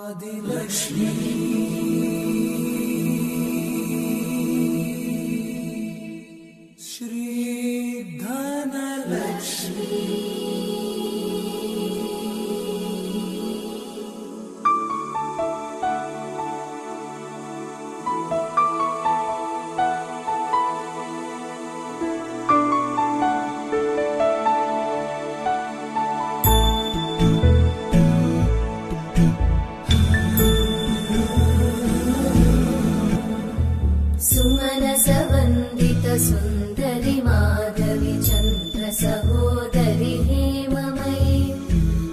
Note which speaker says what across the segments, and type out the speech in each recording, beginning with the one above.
Speaker 1: आदिलक्ष्मी श्री धनलक्ष्मी
Speaker 2: सुमनसवन्दित सुन्दरि माधवी चन्द्र सहोदरि हेममयी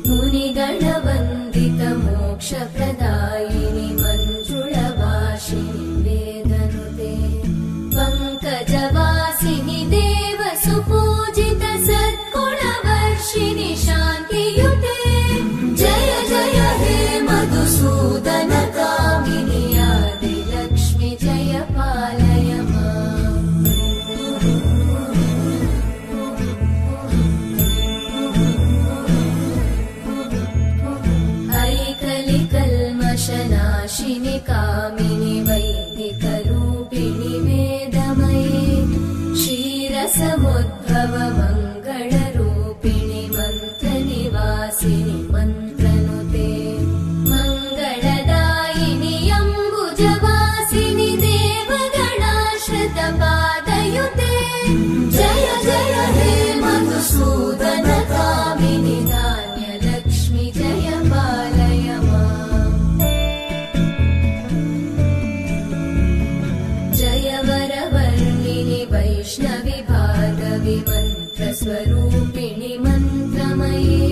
Speaker 2: मुनिगणवन्दित मोक्षप्रदायिनि मञ्जुळवासिनि वेदनुते पङ्कजवासिनि देव सुपूजित सद्गुणवर्षिणि शान्तियुते जय जय हे मधुसूदन कामिनि आदिलक्ष्मि जय पालय ऐकलिकल्मषनाशिनि कामिनि वैदिकरूपिणि वेदमये क्षीरसमुद्भव मङ्गलरूपिणि मन्त्रनिवासिनि मन्त्रनुते मङ्गलदायिनि अम्बुजवासिनि देवगणाश्रितपादयुते जय जय हे मधुसूदन कामिनि धान्यलक्ष्मि जय पालय जय वरवर्णिनि वैष्णवि भार्गवि मन्त्रस्वरूपिणि मन्त्रमये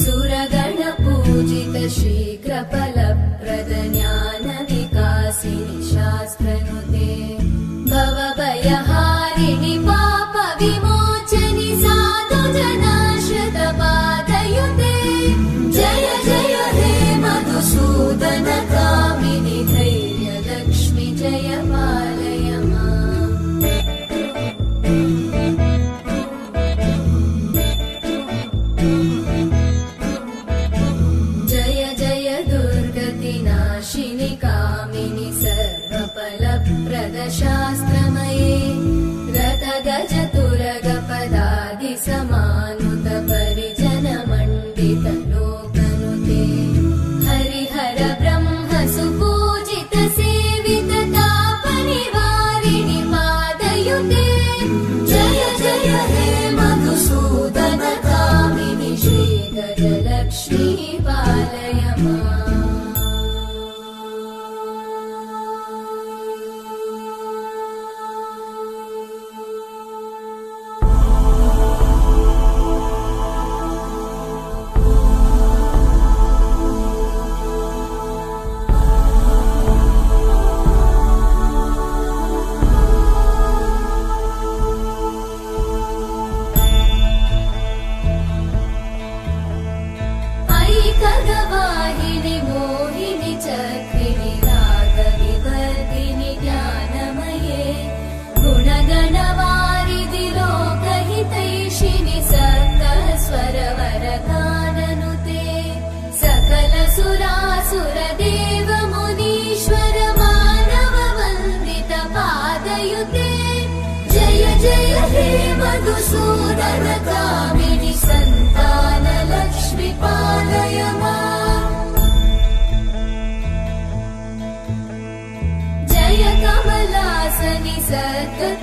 Speaker 2: सुरगणपूजित शीघ्रफलप्रद ज्ञानविकासिनि शास्त्रनुते भवभयहारिणि पापविमोचनि साधुजनाश्रितपादयुते जय जय हे मधुसूदन कामिनि धैर्यलक्ष्मि जय पालय जय जय दुर्गतिनाशिनि कामिनि सर्वफलप्रद शास्त्रमये रथगजतुरगपदादि समानुत परिजनमण्डित लोकनुते हरिहर ब्रह्म सुपूजित सेवित तापनिवारिणि पादयुते जय जय हे मधुसूदन कामिनि श्रीगजलक्ष्मी पालय ऐकगवाहिनि मोहिनि चक्रिणि रागविवर्धिनि ज्ञानमये गुणगणवारिधि लोकहितैषिणि सकलस्वरवरगाननुते सकलसुरासुरदेव मुनीश्वर मानववन्दित पादयुते जय जय हे मधुसूदन कामिनि सन्तानलक्ष्मि पालय जय कमलासनि सद्गत